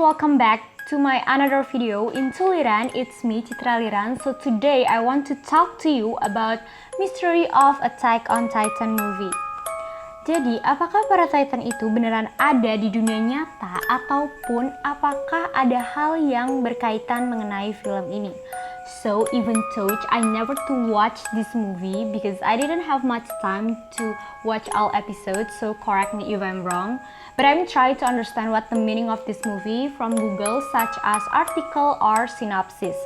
welcome back to my another video in Tuliran. It's me Citra Liran. So today I want to talk to you about Mystery of Attack on Titan movie. Jadi, apakah para Titan itu beneran ada di dunia nyata ataupun apakah ada hal yang berkaitan mengenai film ini? So, even though I never to watch this movie because I didn't have much time to watch all episodes, so correct me if I'm wrong. But I'm trying to understand what the meaning of this movie from Google such as article or synopsis.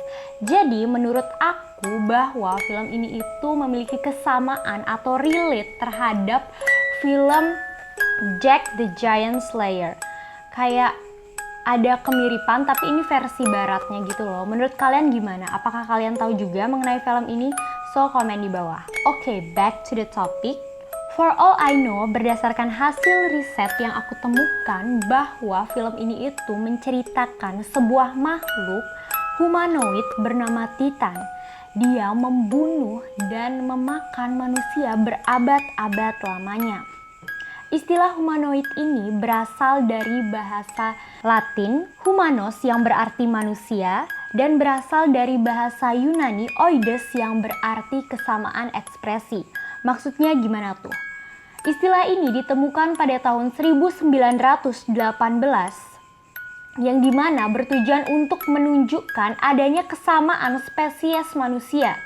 Jadi, menurut aku bahwa film ini itu memiliki kesamaan atau relate terhadap film Jack the Giant Slayer. Kayak ada kemiripan tapi ini versi baratnya gitu loh. Menurut kalian gimana? Apakah kalian tahu juga mengenai film ini? So komen di bawah. Oke, back to the topic. For all I know, berdasarkan hasil riset yang aku temukan bahwa film ini itu menceritakan sebuah makhluk humanoid bernama Titan. Dia membunuh dan memakan manusia berabad-abad lamanya. Istilah humanoid ini berasal dari bahasa Latin humanos yang berarti manusia dan berasal dari bahasa Yunani oides yang berarti kesamaan ekspresi. Maksudnya gimana tuh? Istilah ini ditemukan pada tahun 1918 yang dimana bertujuan untuk menunjukkan adanya kesamaan spesies manusia.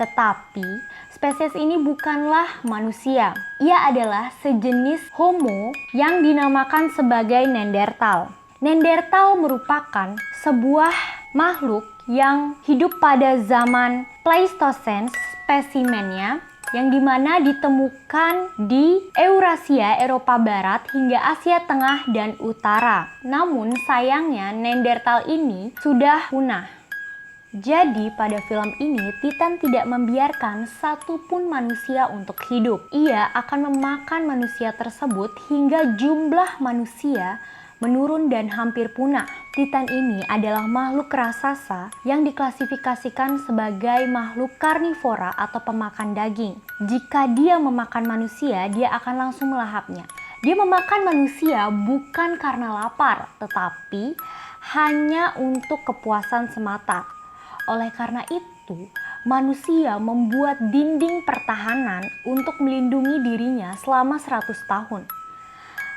Tetapi spesies ini bukanlah manusia. Ia adalah sejenis Homo yang dinamakan sebagai Neanderthal. Neanderthal merupakan sebuah makhluk yang hidup pada zaman Pleistocene spesimennya yang dimana ditemukan di Eurasia, Eropa Barat hingga Asia Tengah dan Utara. Namun sayangnya Neanderthal ini sudah punah. Jadi pada film ini Titan tidak membiarkan satupun manusia untuk hidup. Ia akan memakan manusia tersebut hingga jumlah manusia menurun dan hampir punah. Titan ini adalah makhluk raksasa yang diklasifikasikan sebagai makhluk karnivora atau pemakan daging. Jika dia memakan manusia, dia akan langsung melahapnya. Dia memakan manusia bukan karena lapar, tetapi hanya untuk kepuasan semata. Oleh karena itu, manusia membuat dinding pertahanan untuk melindungi dirinya selama 100 tahun.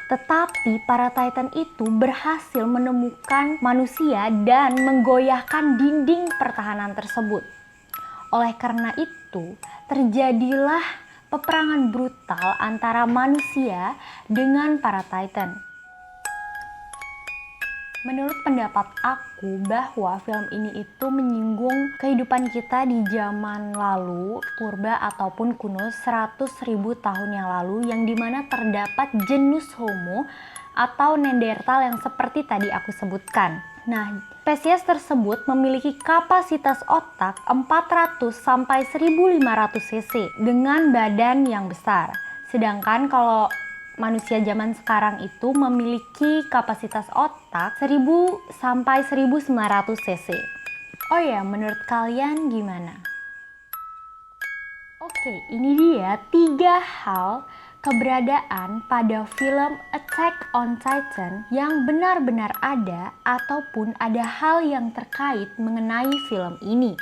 Tetapi para Titan itu berhasil menemukan manusia dan menggoyahkan dinding pertahanan tersebut. Oleh karena itu, terjadilah peperangan brutal antara manusia dengan para Titan. Menurut pendapat aku bahwa film ini itu menyinggung kehidupan kita di zaman lalu, purba ataupun kuno 100.000 tahun yang lalu yang dimana terdapat genus Homo atau Neanderthal yang seperti tadi aku sebutkan. Nah, spesies tersebut memiliki kapasitas otak 400 sampai 1500 cc dengan badan yang besar. Sedangkan kalau manusia zaman sekarang itu memiliki kapasitas otak 1000 sampai 1900 cc. Oh ya, menurut kalian gimana? Oke, ini dia 3 hal keberadaan pada film Attack on Titan yang benar-benar ada ataupun ada hal yang terkait mengenai film ini.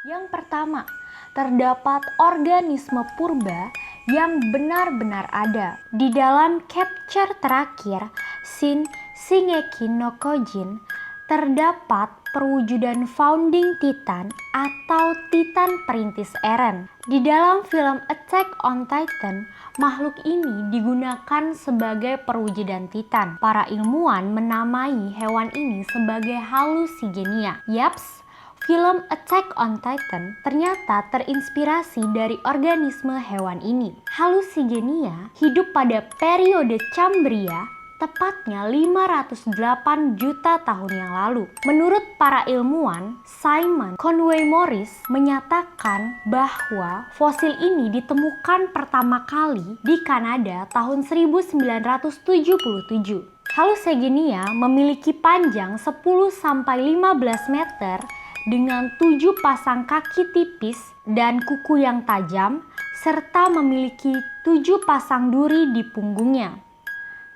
Yang pertama, terdapat organisme purba yang benar-benar ada. Di dalam capture terakhir, Shin Shingeki no Kyojin, terdapat perwujudan founding Titan atau Titan perintis Eren. Di dalam film Attack on Titan, makhluk ini digunakan sebagai perwujudan Titan. Para ilmuwan menamai hewan ini sebagai halusigenia. Yaps, film Attack on Titan ternyata terinspirasi dari organisme hewan ini. Halusigenia hidup pada periode Cambria, tepatnya 508 juta tahun yang lalu. Menurut para ilmuwan, Simon Conway Morris menyatakan bahwa fosil ini ditemukan pertama kali di Kanada tahun 1977. Halusigenia memiliki panjang 10-15 meter dengan 7 pasang kaki tipis dan kuku yang tajam, serta memiliki 7 pasang duri di punggungnya.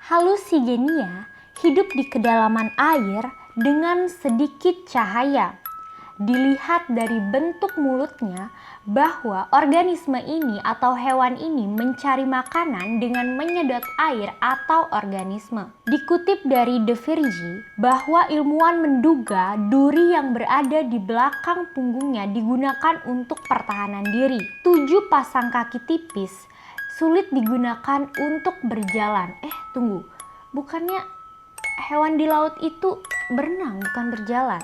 Halusigenia hidup di kedalaman air dengan sedikit cahaya. Dilihat dari bentuk mulutnya bahwa organisme ini atau hewan ini mencari makanan dengan menyedot air atau organisme. Dikutip dari The Verge bahwa ilmuwan menduga duri yang berada di belakang punggungnya digunakan untuk pertahanan diri. 7 pasang kaki tipis sulit digunakan untuk berjalan. Tunggu, bukannya hewan di laut itu berenang bukan berjalan?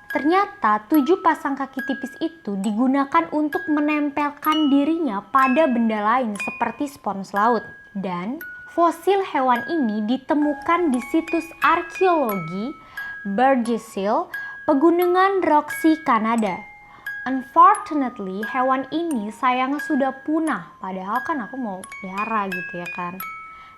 Ternyata 7 pasang kaki tipis itu digunakan untuk menempelkan dirinya pada benda lain seperti spons laut. Dan fosil hewan ini ditemukan di situs arkeologi Burgess-Hill, Pegunungan Roxy, Kanada. Unfortunately, hewan ini sayangnya sudah punah, padahal kan aku mau pelihara gitu ya kan.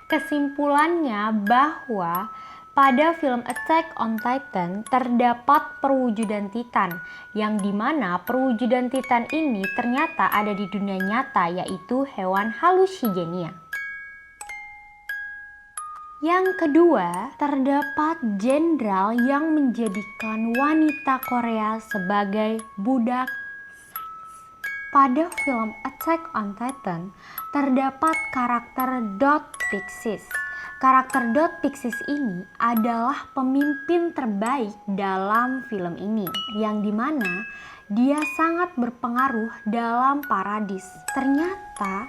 Kesimpulannya bahwa pada film Attack on Titan terdapat perwujudan Titan, yang dimana perwujudan Titan ini ternyata ada di dunia nyata, yaitu hewan halusinogenia. Yang kedua, terdapat jenderal yang menjadikan wanita Korea sebagai budak seks. Pada film Attack on Titan terdapat karakter Dot Pixis. Karakter Dot Pixis ini adalah pemimpin terbaik dalam film ini, yang dimana dia sangat berpengaruh dalam Paradis. Ternyata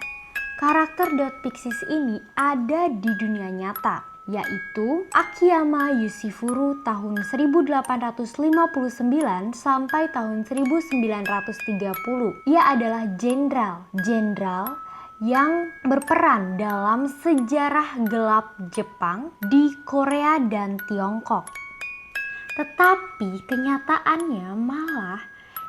karakter Dot Pixis ini ada di dunia nyata, yaitu Akiyama Yoshifuru tahun 1859 sampai tahun 1930. Ia adalah jenderal yang berperan dalam sejarah gelap Jepang di Korea dan Tiongkok. Tetapi kenyataannya malah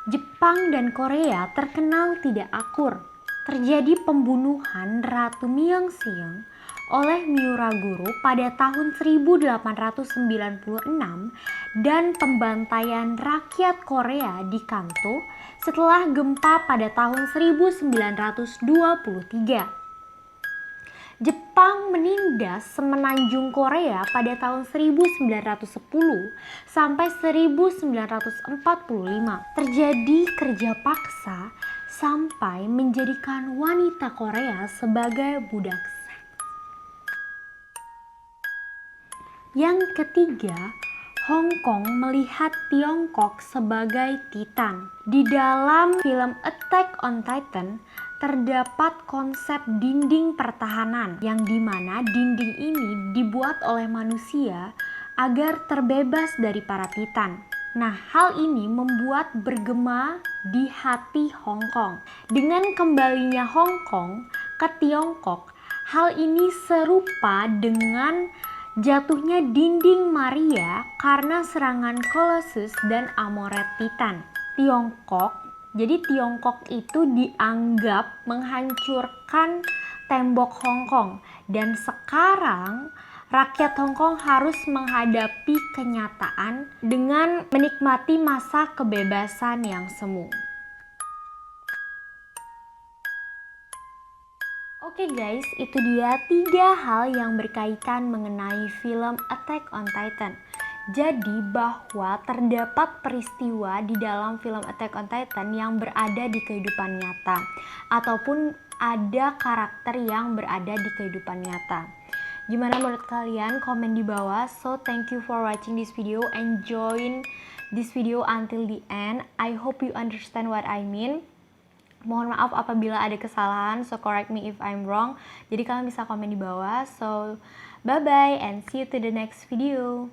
Jepang dan Korea terkenal tidak akur. Terjadi pembunuhan Ratu Myeongseong oleh Miuraguru pada tahun 1896 dan pembantaian rakyat Korea di Kanto setelah gempa pada tahun 1923. Jepang menindas semenanjung Korea pada tahun 1910 sampai 1945. Terjadi kerja paksa sampai menjadikan wanita Korea sebagai budak seks. Yang ketiga, Hong Kong melihat Tiongkok sebagai Titan. Di dalam film Attack on Titan terdapat konsep dinding pertahanan, yang dimana dinding ini dibuat oleh manusia agar terbebas dari para Titan. Nah, hal ini membuat bergema di hati Hong Kong. Dengan kembalinya Hong Kong ke Tiongkok, hal ini serupa dengan jatuhnya dinding Maria karena serangan Colossus dan Amoret Titan. Jadi Tiongkok itu dianggap menghancurkan tembok Hong Kong, dan sekarang rakyat Hong Kong harus menghadapi kenyataan dengan menikmati masa kebebasan yang semu. Oke guys, itu dia 3 hal yang berkaitan mengenai film Attack on Titan. Jadi bahwa terdapat peristiwa di dalam film Attack on Titan yang berada di kehidupan nyata, ataupun ada karakter yang berada di kehidupan nyata. Gimana menurut kalian? Komen di bawah. So thank you for watching this video. Enjoy this video until the end. I hope you understand what I mean. Mohon maaf apabila ada kesalahan, so correct me if I'm wrong. Jadi kalian bisa komen di bawah. So bye bye and see you to the next video.